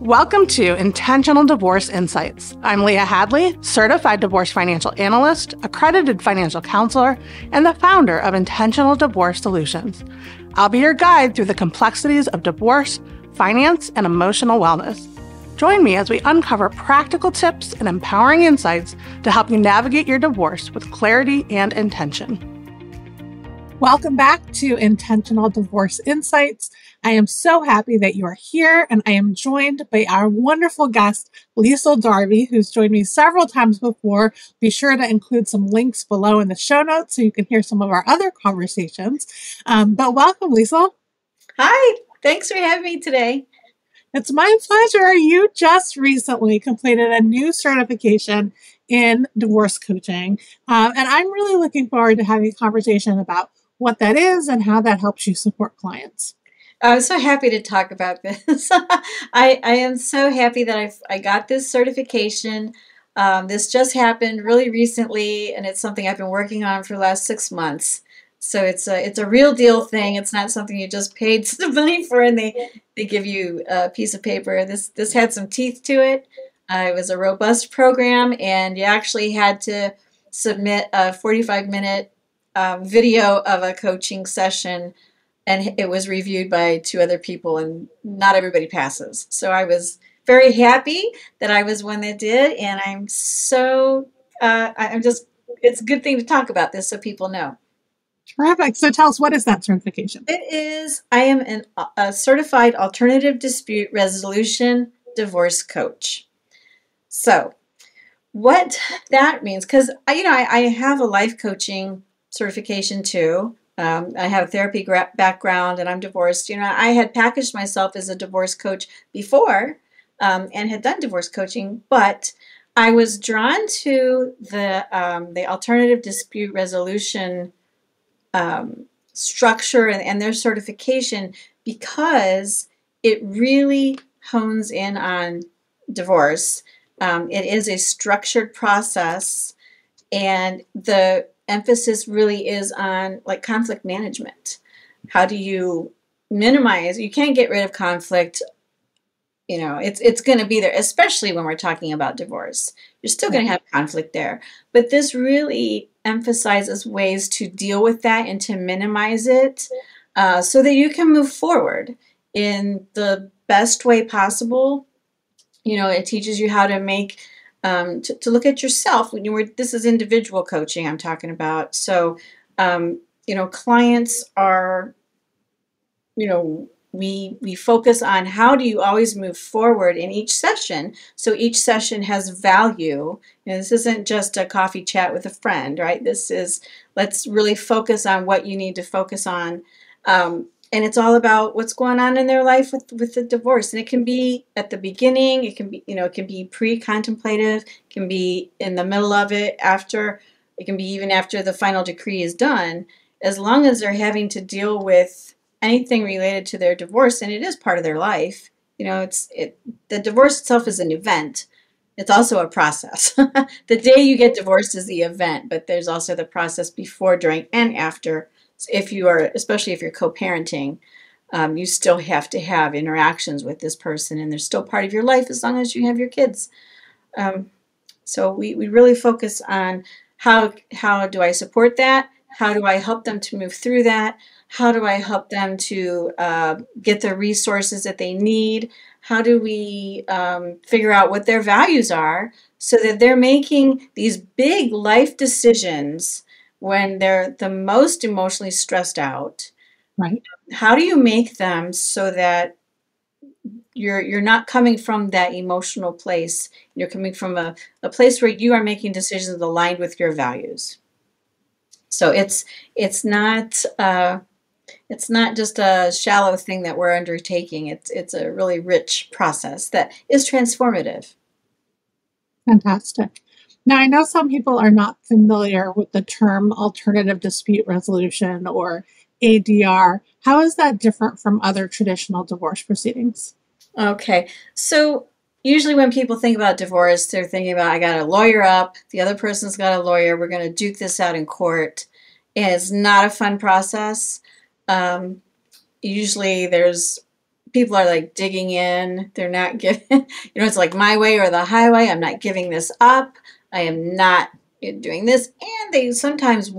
Welcome to Intentional Divorce Insights. I'm Leah Hadley, certified divorce financial analyst, accredited financial counselor, and the founder of Intentional Divorce Solutions. I'll be your guide through the complexities of divorce, finance, and emotional wellness. Join me as we uncover practical tips and empowering insights to help you navigate your divorce with clarity and intention. Welcome back to Intentional Divorce Insights. I am so happy that you are here, and I am joined by our wonderful guest, Liesel Darby, who's joined me several times before. Be sure to include some links below in the show notes so you can hear some of our other conversations. But welcome, Liesel. Hi, thanks for having me today. It's my pleasure. You just recently completed a new certification in divorce coaching, and I'm really looking forward to having a conversation about what that is and how that helps you support clients. I'm so happy to talk about this. I am so happy that I got this certification. This just happened really recently, and it's something I've been working on for the last 6 months. So it's a real deal thing. It's not something you just paid some money for and they give you a piece of paper. This had some teeth to it. It was a robust program, and you actually had to submit a 45-minute video of a coaching session, and it was reviewed by 2 other people, and not everybody passes. So I was very happy that I was one that did, and I'm so, it's a good thing to talk about this so people know. Terrific. So tell us, what is that certification? I am a certified alternative dispute resolution divorce coach. So what that means, because I have a life coaching certification too. I have a therapy background, and I'm divorced. I had packaged myself as a divorce coach before and had done divorce coaching, but I was drawn to the alternative dispute resolution structure and their certification because it really hones in on divorce. It is a structured process, and the emphasis really is on like conflict management. How do you minimize? You can't get rid of conflict. It's going to be there, especially when we're talking about divorce. You're still going to have conflict there. But this really emphasizes ways to deal with that and to minimize it so that you can move forward in the best way possible. It teaches you how to make to look at yourself this is individual coaching I'm talking about. So, clients are, we focus on how do you always move forward in each session. So each session has value. This isn't just a coffee chat with a friend, right? Let's really focus on what you need to focus on. And it's all about what's going on in their life with the divorce. And it can be at the beginning, it can be pre-contemplative, it can be in the middle of it, it can be even after the final decree is done, as long as they're having to deal with anything related to their divorce, and it is part of their life. The divorce itself is an event. It's also a process. The day you get divorced is the event, but there's also the process before, during, and after. Especially if you're co-parenting, you still have to have interactions with this person, and they're still part of your life as long as you have your kids. So we really focus on how do I support that? How do I help them to move through that? How do I help them to get the resources that they need? How do we figure out what their values are so that they're making these big life decisions when they're the most emotionally stressed out? Right. How do you make them so that you're not coming from that emotional place? You're coming from a place where you are making decisions aligned with your values. So it's not just a shallow thing that we're undertaking. It's a really rich process that is transformative. Fantastic. Now, I know some people are not familiar with the term alternative dispute resolution or ADR. How is that different from other traditional divorce proceedings? Okay, so usually when people think about divorce, they're thinking about, I got a lawyer up, the other person's got a lawyer, we're going to duke this out in court. And it's not a fun process. Usually there's people are like digging in. They're not giving, it's like my way or the highway. I'm not giving this up. I am not doing this. And they sometimes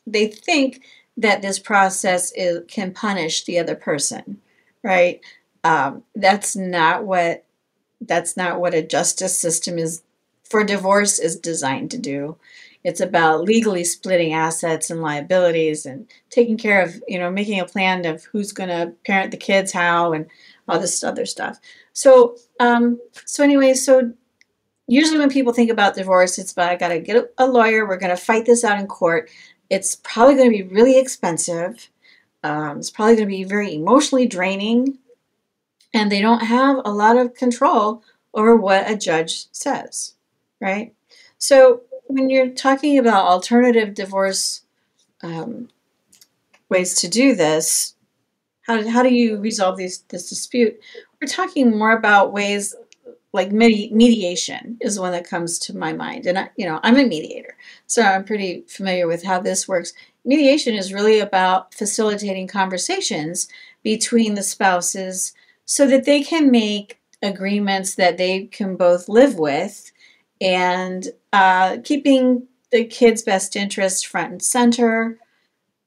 they think that this process can punish the other person, right? That's not what a justice system is for divorce is designed to do. It's about legally splitting assets and liabilities and taking care of, making a plan of who's going to parent the kids how and all this other stuff. So usually when people think about divorce, it's about, I got to get a lawyer. We're going to fight this out in court. It's probably going to be really expensive. It's probably going to be very emotionally draining. And they don't have a lot of control over what a judge says, right? So when you're talking about alternative divorce ways to do this, how do you resolve this dispute? We're talking more about ways like mediation is one that comes to my mind. And I'm a mediator, so I'm pretty familiar with how this works. Mediation is really about facilitating conversations between the spouses so that they can make agreements that they can both live with, and keeping the kids' best interests front and center.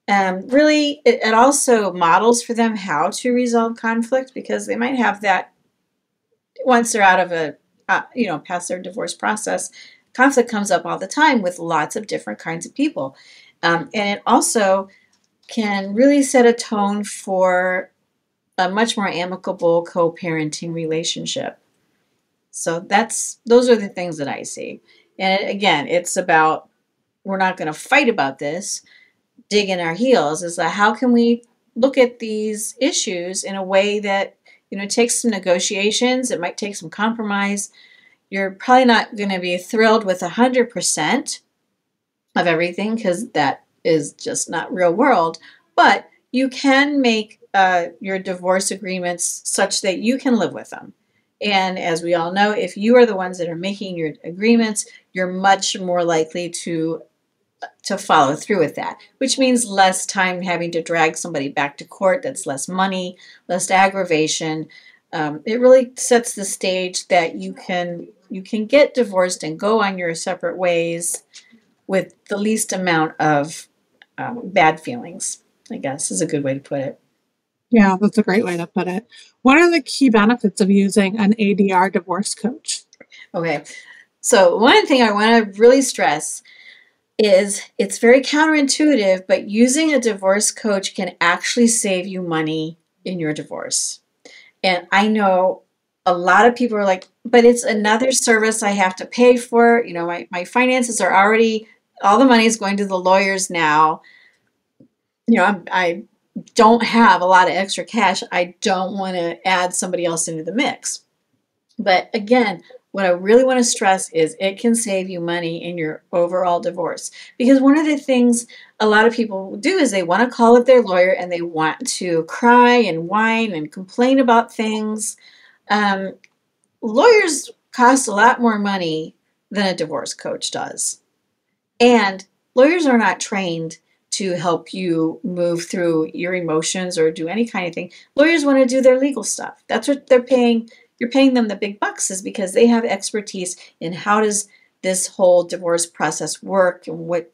Really, it also models for them how to resolve conflict, because they might have that once they're out of past their divorce process. Conflict comes up all the time with lots of different kinds of people. And it also can really set a tone for a much more amicable co-parenting relationship. So those are the things that I see. And again, it's about, we're not going to fight about this, dig in our heels. Is that how can we look at these issues in a way that, takes some negotiations. It might take some compromise. You're probably not going to be thrilled with 100% of everything, because that is just not real world. But you can make your divorce agreements such that you can live with them. And as we all know, if you are the ones that are making your agreements, you're much more likely to follow through with that, which means less time having to drag somebody back to court. That's less money, less aggravation. It really sets the stage that you can get divorced and go on your separate ways with the least amount of bad feelings, I guess is a good way to put it. Yeah, that's a great way to put it. What are the key benefits of using an ADR divorce coach? Okay, so one thing I want to really stress is it's very counterintuitive, but using a divorce coach can actually save you money in your divorce. And I know a lot of people are like, but it's another service I have to pay for. My finances are already, all the money is going to the lawyers now. I don't have a lot of extra cash. I don't want to add somebody else into the mix. But again, what I really want to stress is it can save you money in your overall divorce. Because one of the things a lot of people do is they want to call up their lawyer and they want to cry and whine and complain about things. Lawyers cost a lot more money than a divorce coach does. And lawyers are not trained to help you move through your emotions or do any kind of thing. Lawyers want to do their legal stuff. That's what they're paying. You're paying them the big bucks, is because they have expertise in how does this whole divorce process work and what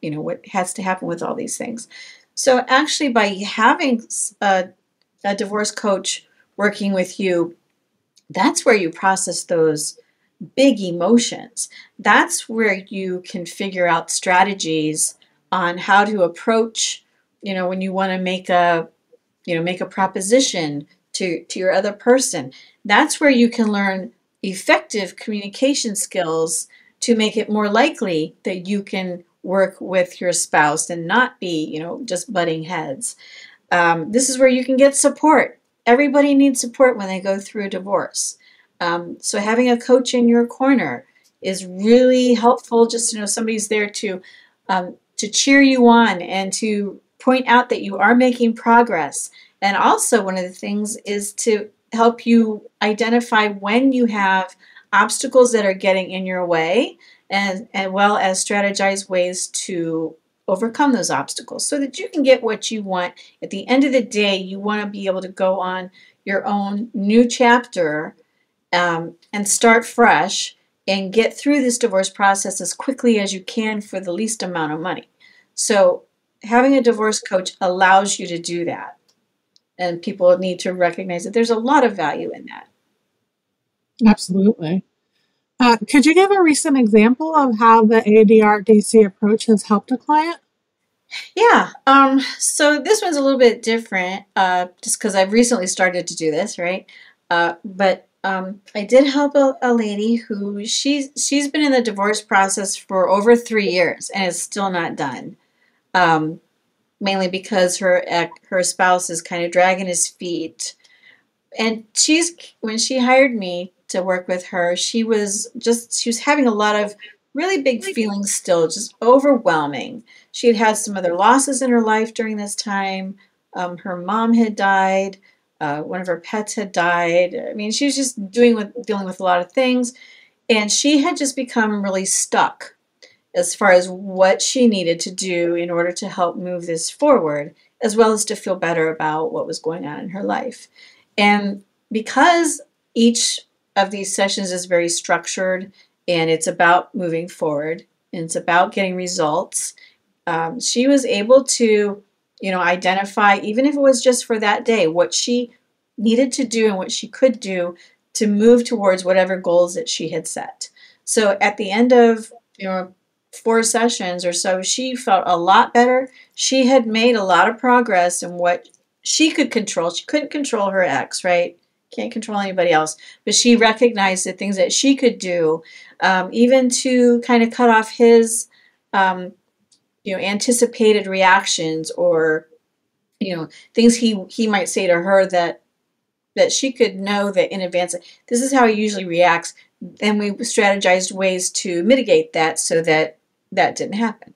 has to happen with all these things. So actually, by having a divorce coach working with you, that's where you process those big emotions. That's where you can figure out strategies on how to approach, when you want to make a proposition to your other person. That's where you can learn effective communication skills to make it more likely that you can work with your spouse and not be, just butting heads. This is where you can get support. Everybody needs support when they go through a divorce. So having a coach in your corner is really helpful. Just to know somebody's there to cheer you on and to point out that you are making progress. And also one of the things is to help you identify when you have obstacles that are getting in your way, and well as strategize ways to overcome those obstacles so that you can get what you want. At the end of the day, you want to be able to go on your own new chapter and start fresh and get through this divorce process as quickly as you can for the least amount of money. So having a divorce coach allows you to do that. And people need to recognize that there's a lot of value in that. Absolutely. Could you give a recent example of how the ADR-DC approach has helped a client? Yeah. So this one's a little bit different, just because I've recently started to do this, right? But I did help a lady who she's been in the divorce process for over 3 years and is still not done. Mainly because her spouse is kind of dragging his feet. And when she hired me to work with her, she was having a lot of really big feelings still, just overwhelming. She had had some other losses in her life during this time. Her mom had died. One of her pets had died. I mean, she was just dealing with a lot of things. And she had just become really stuck as far as what she needed to do in order to help move this forward, as well as to feel better about what was going on in her life. And because each of these sessions is very structured and it's about moving forward and it's about getting results, she was able to, identify, even if it was just for that day, what she needed to do and what she could do to move towards whatever goals that she had set. So at the end of, 4 sessions or so, she felt a lot better. She had made a lot of progress in what she could control. She couldn't control her ex, right? Can't control anybody else. But she recognized the things that she could do, even to kind of cut off his, anticipated reactions or, things he might say to her that she could know that in advance, this is how he usually reacts. And we strategized ways to mitigate that so that didn't happen.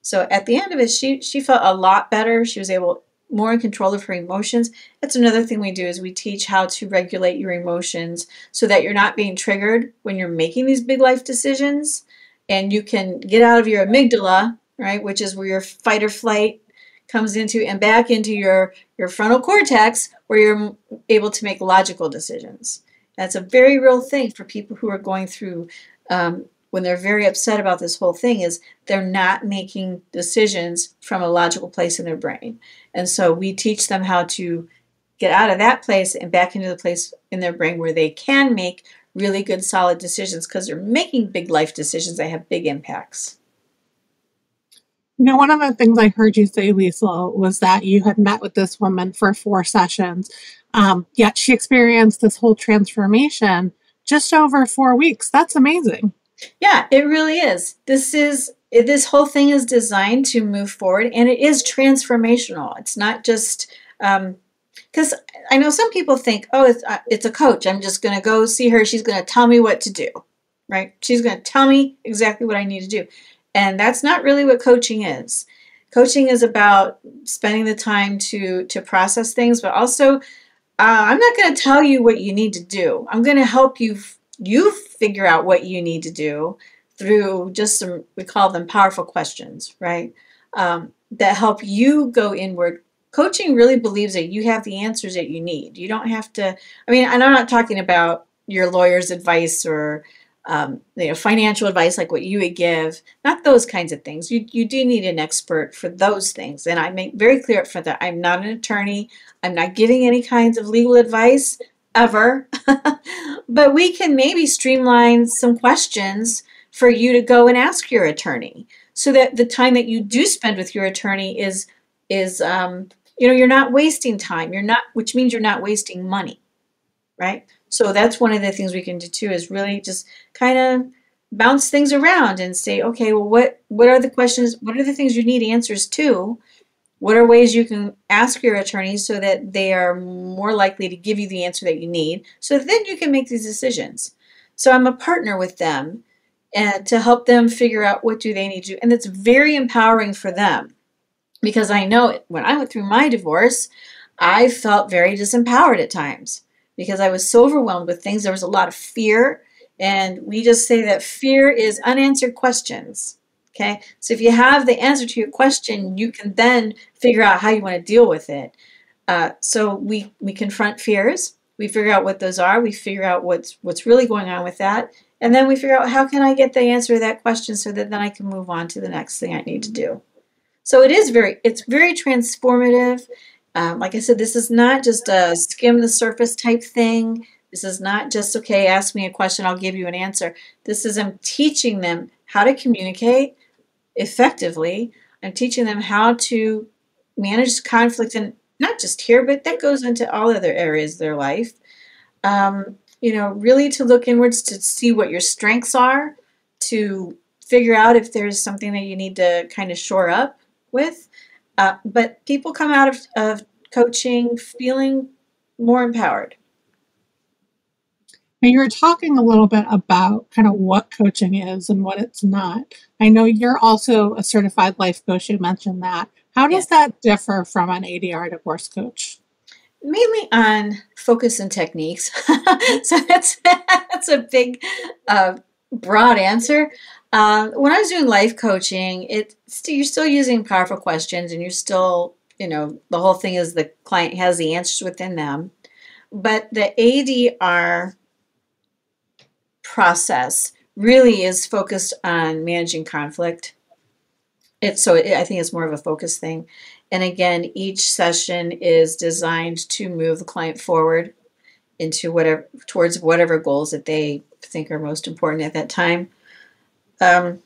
So at the end of it, she felt a lot better. She was more in control of her emotions. That's another thing we do is we teach how to regulate your emotions so that you're not being triggered when you're making these big life decisions, and you can get out of your amygdala, right, which is where your fight or flight comes into, and back into your frontal cortex where you're able to make logical decisions. That's a very real thing for people who are going through when they're very upset about this whole thing, is they're not making decisions from a logical place in their brain. And so we teach them how to get out of that place and back into the place in their brain where they can make really good, solid decisions, because they're making big life decisions that have big impacts. One of the things I heard you say, Liesel, was that you had met with this woman for 4 sessions, yet she experienced this whole transformation just over 4 weeks. That's amazing. Yeah, it really is. This whole thing is designed to move forward, and it is transformational. It's not just because I know some people think, oh, it's a coach. I'm just going to go see her. She's going to tell me what to do, right? She's going to tell me exactly what I need to do. And that's not really what coaching is. Coaching is about spending the time to process things, but also I'm not going to tell you what you need to do. I'm going to help you figure out what you need to do through just we call them powerful questions, right? That help you go inward. Coaching really believes that you have the answers that you need. You don't have to, and I'm not talking about your lawyer's advice or financial advice like what you would give, not those kinds of things. You do need an expert for those things. And I make very clear up front that I'm not an attorney. I'm not giving any kinds of legal advice ever. But we can maybe streamline some questions for you to go and ask your attorney, so that the time that you do spend with your attorney is you're not wasting time. Which means you're not wasting money, right? So that's one of the things we can do too, is really just kind of bounce things around and say, okay, well, what are the questions? What are the things you need answers to? What are ways you can ask your attorney so that they are more likely to give you the answer that you need, so that then you can make these decisions? So I'm a partner with them and to help them figure out what do they need to do. And it's very empowering for them, because I know when I went through my divorce, I felt very disempowered at times because I was so overwhelmed with things. There was a lot of fear, and we just say that fear is unanswered questions. Okay, so if you have the answer to your question, you can then figure out how you want to deal with it. So we confront fears. We figure out what those are. We figure out what's really going on with that. And then we figure out, how can I get the answer to that question so that then I can move on to the next thing I need to do. So it's very transformative. Like I said, this is not just a skim the surface type thing. This is not just, okay, ask me a question, I'll give you an answer. This is, I'm teaching them how to communicate effectively. I'm teaching them how to manage conflict, and not just here, but that goes into all other areas of their life. Really to look inwards to see what your strengths are, to figure out if there's something that you need to kind of shore up with. But people come out of coaching feeling more empowered. And you were talking a little bit about kind of what coaching is and what it's not. I know you're also a certified life coach. You mentioned that. How does that differ from an ADR divorce coach? Mainly on focus and techniques. So that's a big, broad answer. When I was doing life coaching, you're still using powerful questions, and you're still, the whole thing is the client has the answers within them. But the ADR process really is focused on managing conflict. I think it's more of a focus thing. And again, each session is designed to move the client forward towards whatever goals that they think are most important at that time. So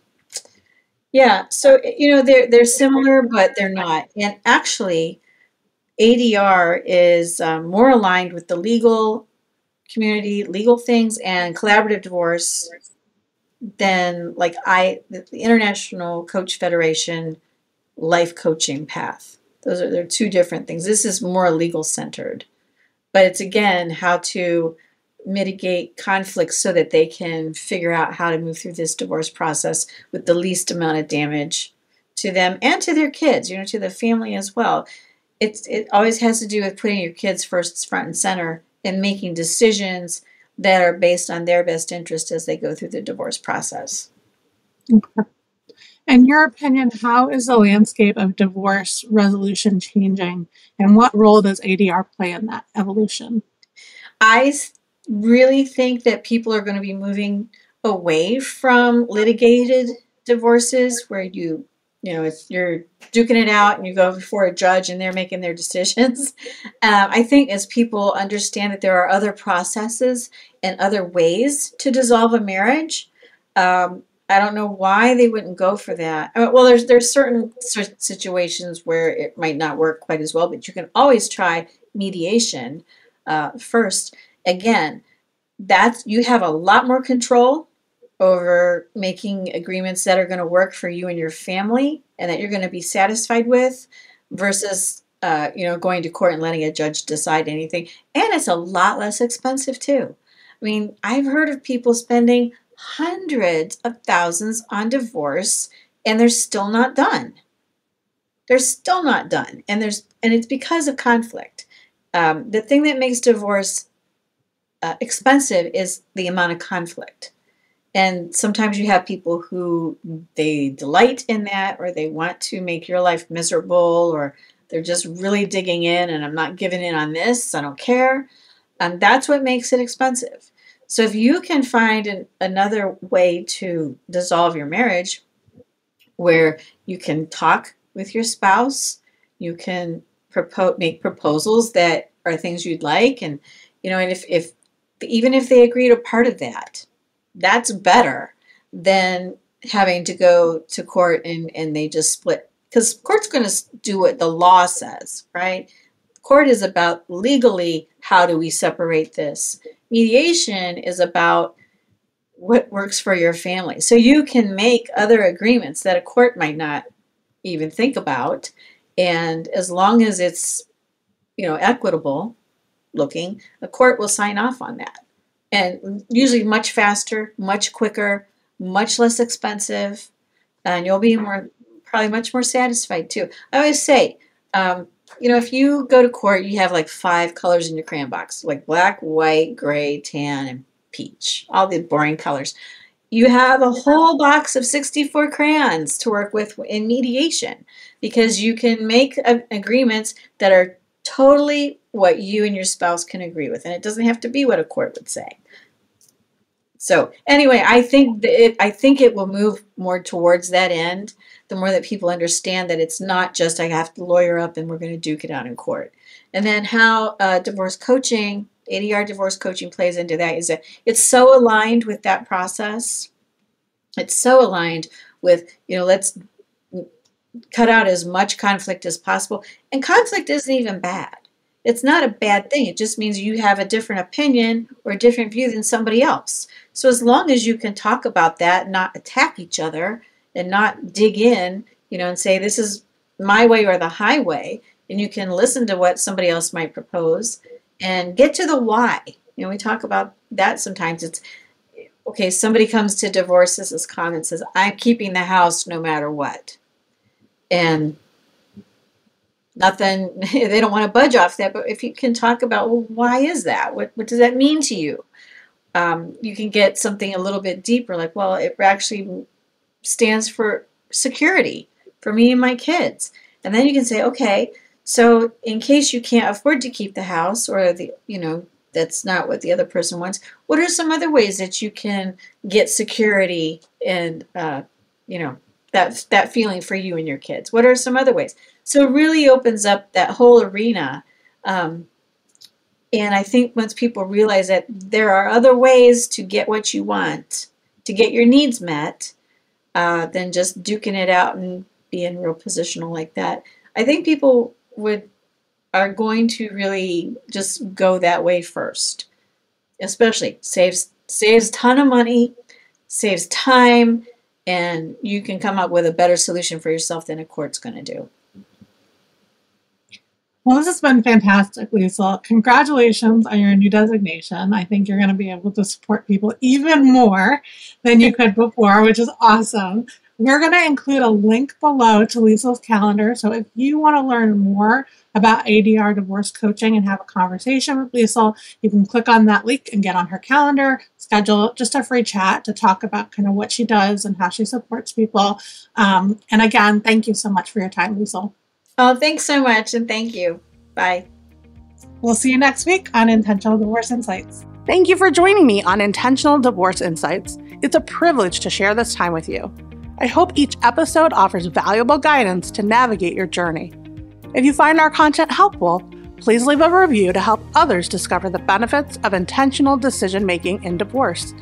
they're similar, but they're not. And actually, ADR is more aligned with the legal community, legal things, and collaborative divorce than the International Coach Federation life coaching path. They're two different things. This is more legal centered, but it's, again, how to mitigate conflicts so that they can figure out how to move through this divorce process with the least amount of damage to them and to their kids, to the family as well. It always has to do with putting your kids front and center and making decisions that are based on their best interest as they go through the divorce process. Okay. In your opinion, how is the landscape of divorce resolution changing, and what role does ADR play in that evolution? I really think that people are going to be moving away from litigated divorces where you're duking it out and you go before a judge and they're making their decisions. I think as people understand that there are other processes and other ways to dissolve a marriage, I don't know why they wouldn't go for that. Well, there's certain situations where it might not work quite as well, but you can always try mediation first. Again, you have a lot more control over making agreements that are going to work for you and your family and that you're going to be satisfied with versus going to court and letting a judge decide anything. And it's a lot less expensive too. I mean, I've heard of people spending hundreds of thousands on divorce and they're still not done. They're still not done. And it's because of conflict. The thing that makes divorce expensive is the amount of conflict. And sometimes you have people who they delight in that, or they want to make your life miserable, or they're just really digging in and I'm not giving in on this, I don't care. And that's what makes it expensive. So if you can find another way to dissolve your marriage where you can talk with your spouse, you can make proposals that are things you'd like, and and if even if they agree to part of that, that's better than having to go to court and they just split. Because court's going to do what the law says, right? Court is about legally, how do we separate this? Mediation is about what works for your family. So you can make other agreements that a court might not even think about. And as long as it's, equitable looking, a court will sign off on that. And usually much faster, much quicker, much less expensive, and you'll be probably much more satisfied too. I always say, if you go to court, you have like 5 colors in your crayon box, like black, white, gray, tan, and peach, all the boring colors. You have a whole box of 64 crayons to work with in mediation because you can make agreements that are totally what you and your spouse can agree with, and it doesn't have to be what a court would say. So anyway, I think it will move more towards that end, the more that people understand that it's not just I have to lawyer up and we're going to duke it out in court. And then how divorce coaching, ADR divorce coaching plays into that is that it's so aligned with that process. It's so aligned with, let's cut out as much conflict as possible. And conflict isn't even bad. It's not a bad thing. It just means you have a different opinion or a different view than somebody else. So as long as you can talk about that, not attack each other, and not dig in, and say this is my way or the highway, and you can listen to what somebody else might propose and get to the why. We talk about that sometimes. It's, okay, somebody comes to divorce, this is common, and says, I'm keeping the house no matter what. And nothing, they don't want to budge off that, but if you can talk about, well, why is that? What does that mean to you? You can get something a little bit deeper, like, well, it actually stands for security for me and my kids. And then you can say, okay, so in case you can't afford to keep the house, or that's not what the other person wants, what are some other ways that you can get security and that feeling for you and your kids? What are some other ways? So it really opens up that whole arena. And I think once people realize that there are other ways to get what you want, to get your needs met, than just duking it out and being real positional like that, I think people are going to really just go that way first. Especially saves a ton of money, saves time, and you can come up with a better solution for yourself than a court's going to do. Well, this has been fantastic, Liesel. Congratulations on your new designation. I think you're going to be able to support people even more than you could before, which is awesome. We're going to include a link below to Liesel's calendar. So if you want to learn more about ADR Divorce Coaching and have a conversation with Liesel, you can click on that link and get on her calendar, schedule just a free chat to talk about kind of what she does and how she supports people. And again, thank you so much for your time, Liesel. Oh, thanks so much, and thank you. Bye. We'll see you next week on Intentional Divorce Insights. Thank you for joining me on Intentional Divorce Insights. It's a privilege to share this time with you. I hope each episode offers valuable guidance to navigate your journey. If you find our content helpful, please leave a review to help others discover the benefits of intentional decision-making in divorce.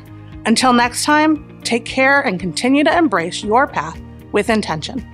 Until next time, take care and continue to embrace your path with intention.